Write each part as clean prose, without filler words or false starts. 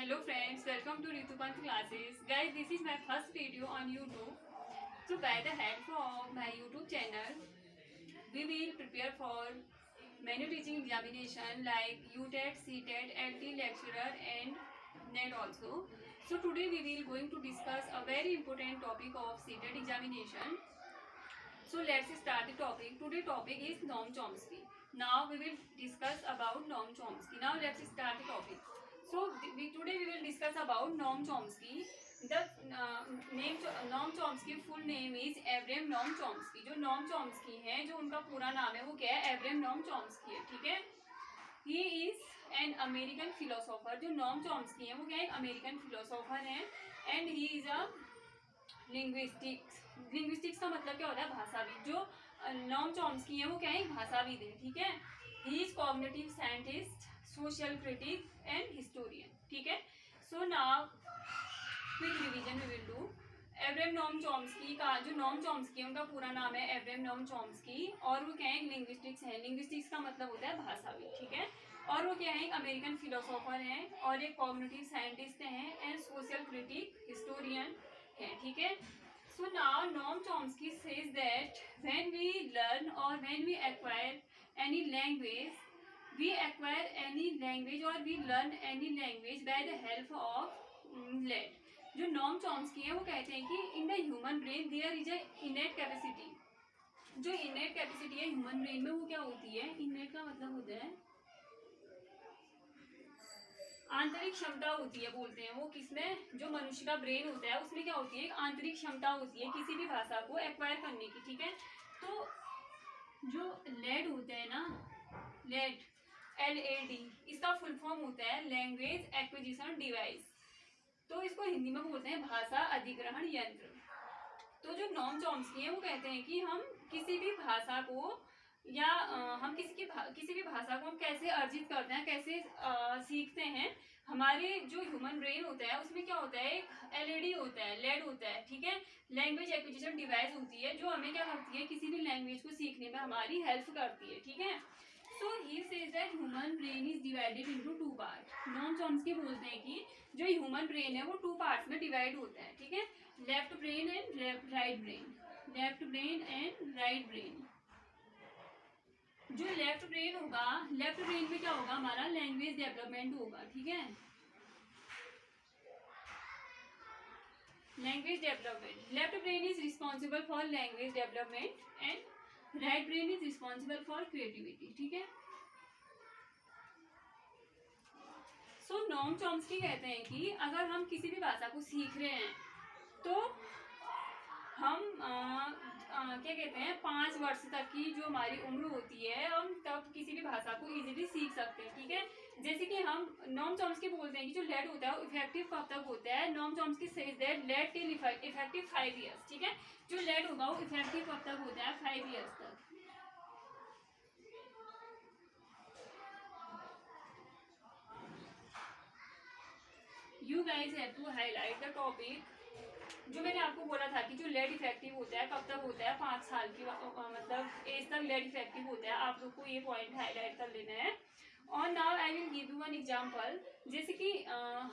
Hello friends, welcome to Ritupant classes. Guys, this is my first video on YouTube. So by the help of my YouTube channel, we will prepare for many teaching examination like UTET, CTET, LT lecturer and NET also. So today we will going to discuss a very important topic of CTET examination. So let's start the topic. Today topic is Noam Chomsky. Now we will discuss about Noam Chomsky. Now let's start the topic. So today we will discuss about Noam Chomsky. The name Noam Chomsky full name is Abraham Noam Chomsky. जो Noam Chomsky है, जो उनका पूरा नाम है वो क्या है? Abraham Noam Chomsky है, ठीक है. He is an American philosopher. जो Noam Chomsky है वो क्या है? एक American philosopher है and he is a linguistics का मतलब क्या होता है? भाषाविद. जो नॉम चॉम्स्की है वो क्या है? भाषाविद है, ठीक है. He is cognitive scientist, social critic and historian, ठीक है. So now quick revision we will do. Abraham Noam Chomsky का जो नॉम चॉम्स्की है उनका पूरा नाम है एब्राहम नॉम चॉम्स्की और वो क्या है? लिंग्विस्टिक्स है. लिंग्विस्टिक्स का मतलब होता है भाषाविद, ठीक है. और वो क्या है? एक अमेरिकन फिलोसोफर है और एक कॉग्निटिव साइंटिस्ट हैं एंड सोशल क्रिटिक, हिस्टोरियन है, ठीक है. So now Noam Chomsky says that when we learn और when we acquire any language, we acquire any language और we learn any language by the help of let. जो Noam Chomsky है वो कहते हैं कि in the human brain there is a innate capacity. जो innate capacity है human brain में वो क्या होती है? इनेट का मतलब होता है आंतरिक क्षमता होती है, बोलते हैं वो. किसमें? जो मनुष्य का ब्रेन होता है उसमें क्या होती है? एक आंतरिक क्षमता होती है किसी भी भाषा को एक्वायर करने की, ठीक है. तो जो लेड होता है ना, लेड LAD, इसका फुल फॉर्म होता है लैंग्वेज एक्विजिशन डिवाइस. तो इसको हिंदी में बोलते हैं भाषा अधिग्रहण यंत्र. तो जो नॉम चॉम्स्की है वो कहते हैं कि हम किसी भी भाषा को या हम किसी भी भाषा को हम कैसे अर्जित करते हैं, कैसे सीखते हैं. हमारे जो ह्यूमन ब्रेन होता है उसमें क्या होता है? एक LAD होता है, लेड होता है, ठीक है. लैंग्वेज एक्विजिशन डिवाइस होती है जो हमें क्या करती है? किसी भी लैंग्वेज को सीखने में हमारी हेल्प करती है, ठीक है. So he says that human brain is divided into 2 part. Noam Chomsky बोलते हैं कि जो ह्यूमन ब्रेन है वो 2 पार्ट्स में डिवाइड होता है, ठीक है. Left brain and right brain. Left brain and right brain. जो लेफ्ट ब्रेन होगा, लेफ्ट ब्रेन में क्या होगा? हमारा लैंग्वेज डेवलपमेंट होगा, ठीक है. Language development. Left brain is responsible for language development and right brain is responsible for creativity, ठीक है. सो नॉम चॉम्स्की कहते हैं कि अगर हम किसी भी भाषा को सीख रहे हैं तो हम क्या कहते हैं 5 वर्ष तक की जो हमारी उम्र होती है हम तब किसी भी भाषा को इजीली सीख सकते हैं, ठीक है. जैसे कि हम नॉम चॉम्स्की बोलते हैं कि जो लेट होता है वो इफेक्टिव कब तक होता है? Noam Chomsky says that late till effective 5 years, ठीक है. जो लेट होगा वो इफेक्टिव कब तक होता है? 5 ईयर्स तक. You guys have to highlight the topic. जो मैंने आपको बोला था कि जो लेड इफेक्टिव होता है कब तक होता है? 5 साल की मतलब एज तक लेड इफेक्टिव होता है. आप लोग को ये पॉइंट हाईलाइट कर लेना है. और now I will give you one example. जैसे कि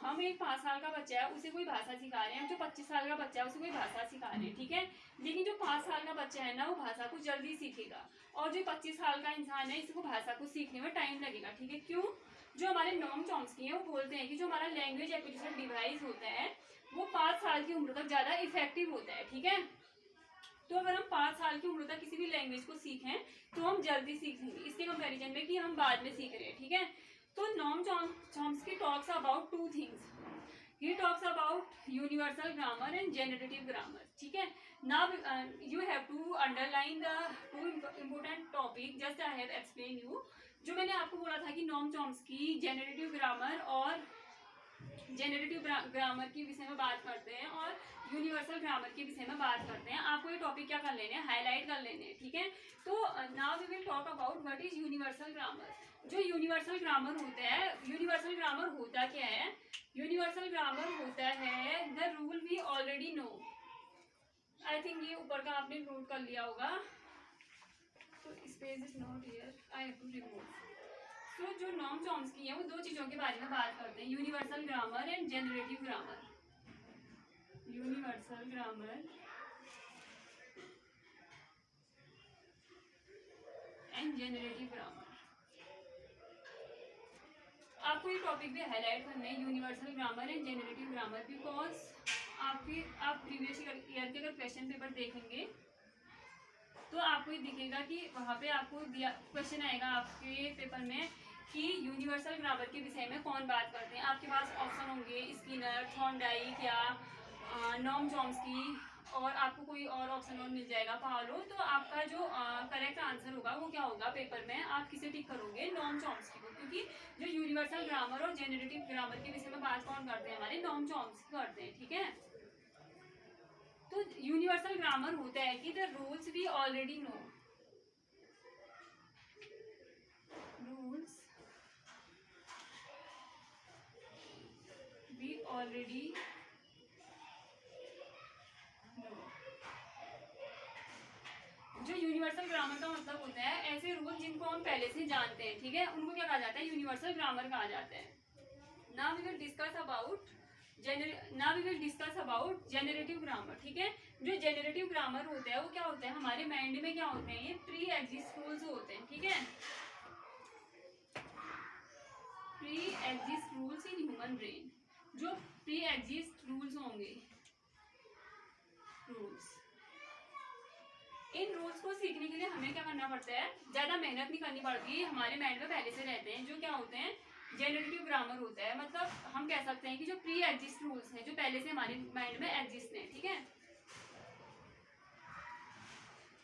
हम एक 5 साल का बच्चा है उसे कोई भाषा सिखा रहे हैं, जो 25 साल का बच्चा है उसे कोई भाषा सिखा रहे हैं, ठीक है. लेकिन जो 5 साल का बच्चा है ना वो भाषा को जल्दी सीखेगा और जो 25 साल का इंसान है इसको भाषा को सीखने में टाइम लगेगा, ठीक है. क्यों? जो हमारे नॉम चॉम्स्की है वो बोलते हैं कि जो हमारा लैंग्वेज एक्विजिशन डिवाइस होता है वो 5 साल की उम्र तक ज़्यादा इफेक्टिव होता है, ठीक है. तो अगर हम 5 साल की उम्र तक किसी भी लैंग्वेज को सीखें तो हम जल्दी सीख लेंगे इसके कंपैरिजन में कि हम बाद में सीख रहे हैं, ठीक है. तो Noam Chomsky talks about 2 things. He talks about universal grammar and generative grammar, ठीक है. Now you have to underline the 2 important topic just I have explain you. जो मैंने आपको बोला था कि नॉम चॉम्स्की जेनरेटिव ग्रामर और जेनरेटिव ग्रामर के विषय में बात करते हैं और यूनिवर्सल ग्रामर के विषय में बात करते हैं. आपको ये टॉपिक क्या कर लेने हैं? हाईलाइट कर लेने हैं, ठीक है. तो now we will talk about what is universal grammar. जो यूनिवर्सल ग्रामर होता है, यूनिवर्सल ग्रामर होता क्या है? यूनिवर्सल ग्रामर होता है the rule we already know. I think ये ऊपर का आपने नोट कर लिया होगा. तो space is not here, I have to remove. तो जो नॉर्म चॉम्स्की है वो दो चीज़ों के बारे में बात करते हैं, universal grammar and generative grammar. Universal grammar and generative grammar. आपको ये टॉपिक भी हाईलाइट करना है, universal grammar and generative grammar, because आप प्रीवियस ईयर के अगर क्वेश्चन पेपर देखेंगे तो आपको ये दिखेगा कि वहाँ पे आपको दिया क्वेश्चन आएगा आपके पेपर में कि यूनिवर्सल ग्रामर के विषय में कौन बात करते हैं। आपके पास ऑप्शन होंगे स्किनर, थॉर्नडाइक या नॉर्म चॉम्स्की, और आपको कोई और ऑप्शन और मिल जाएगा, पावलो। तो आपका जो करेक्ट आंसर होगा वो क्या होगा पेपर में, आप किसे टिक करोगे, नॉर्म चॉम्स्की को, क्योंकि जो यूनिवर्सल ग्रामर और जेनरेटिव ग्रामर के विषय में बात कौन करते हैं, हमारे नॉर्म चॉम्स्की करते हैं, ठीक है। तो यूनिवर्सल ग्रामर होता है कि the rules we already know, rules we already know. जो यूनिवर्सल ग्रामर का मतलब होता है ऐसे रूल जिनको हम पहले से जानते हैं, ठीक है, उनको क्या कहा जाता है, यूनिवर्सल ग्रामर कहा जाता है। Now we will discuss about generative grammar, ठीक है। जो जेनरेटिव ग्रामर होता है वो क्या होता है, हमारे माइंड में क्या होते हैं, ये प्री एग्जिस्ट रूल्स होते हैं, ठीक है, pre exist rules in human brain. जो प्री एग्जिस्ट रूल्स होंगे, रूल्स, इन रूल्स को सीखने के लिए हमें क्या करना पड़ता है, ज्यादा मेहनत नहीं करनी पड़ती, हमारे माइंड में पहले से रहते हैं। जो क्या होते हैं, जेनरेटिव ग्रामर होता है, मतलब हम कह सकते हैं कि जो प्री एग्जिस्ट रूल्स हैं, जो पहले से हमारे माइंड में एग्जिस्ट हैं, ठीक है।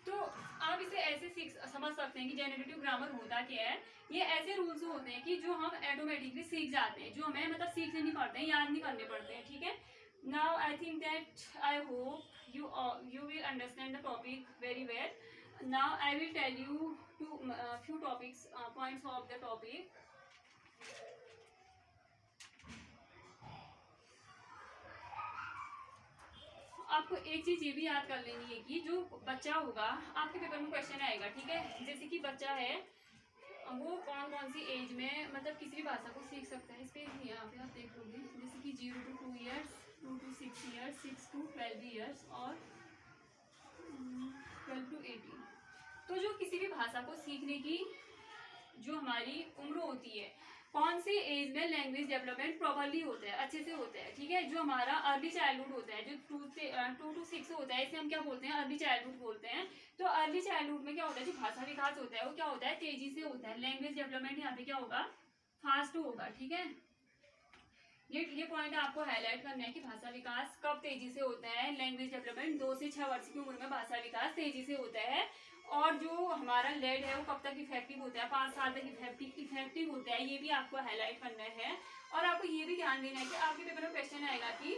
तो आप इसे ऐसे समझ सकते हैं कि जेनरेटिव ग्रामर होता क्या है, ये ऐसे रूल्स होते हैं कि जो हम ऑटोमेटिकली सीख जाते हैं, जो हमें मतलब सीखने नहीं पड़ते हैं, याद नहीं करने पड़ते हैं, ठीक है। Now I think that I hope you will understand the topic very well. Now I will tell you few topics, points of the topic. आपको एक चीज ये भी याद कर लेनी है कि जो बच्चा होगा, आपके पेपर में क्वेश्चन आएगा, ठीक है, जैसे कि बच्चा है वो कौन कौन सी एज में मतलब किसी भी भाषा को सीख सकता है। इस पे यहाँ पे आप देख लोगे, जैसे कि 0 to 2 years, 2 to 6 years, 6 to 12 years और 12 to 18। तो जो किसी भी भाषा को सीखने की जो हमारी उम्र होती है, कौन सी एज में लैंग्वेज डेवलपमेंट प्रॉपरली होता है, अच्छे से होता है, ठीक है। जो हमारा अर्ली चाइल्डहुड होता है, जो 2 to 6 होता है, इसे हम क्या बोलते हैं, अर्ली चाइल्डहुड बोलते हैं। तो अर्ली चाइल्डहुड में क्या होता है, जो भाषा विकास होता है वो क्या होता है, तेजी से होता है, लैंग्वेज डेवलपमेंट यहाँ पे क्या होगा, फास्ट होगा, ठीक है। ये पॉइंट आपको हाईलाइट करना है कि भाषा विकास कब तेजी से होता है, लैंग्वेज डेवलपमेंट 2 से 6 वर्ष की उम्र में भाषा विकास तेजी से होता है। और जो हमारा लेड है वो कब तक इफेक्टिव होता है, 5 साल तक इफेक्टिव होता है, ये भी आपको हाईलाइट करना है। और आपको ये भी ध्यान देना है कि आपके पेपर में क्वेश्चन आएगा कि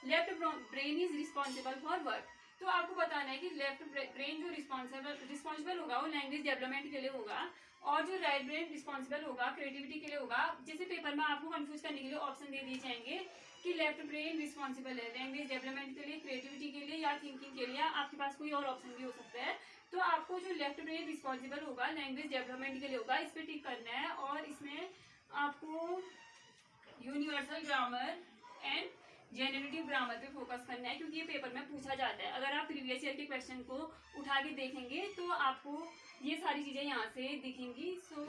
left brain is responsible for work. तो आपको बताना है कि लेफ्ट ब्रेन जो रिस्पॉन्सिबल होगा वो लैंग्वेज डेवलपमेंट के लिए होगा, और जो राइट ब्रेन रिस्पॉन्सिबल होगा क्रिएटिविटी के लिए होगा। जैसे पेपर में आपको कंफ्यूज करने के लिए ऑप्शन दे दिए जाएंगे कि लेफ्ट ब्रेन रिस्पॉन्सिबल है लैंग्वेज डेवलपमेंट के लिए, क्रिएटिविटी के लिए या थिंकिंग के लिए, आपके पास कोई और ऑप्शन भी हो सकता है। तो आपको जो लेफ्ट ब्रेन रिस्पॉन्सिबल होगा लैंग्वेज डेवलपमेंट के लिए होगा, इस पर टिक करना है। और इसमें आपको universal grammar and generative grammar पे फोकस करना है, क्योंकि ये पेपर में पूछा जाता है। अगर आप प्रीवियस ईयर के क्वेश्चन को उठा के देखेंगे तो आपको ये सारी चीज़ें यहाँ से दिखेंगी। सो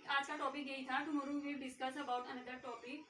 आज का टॉपिक यही था। Tomorrow we will discuss about another topic.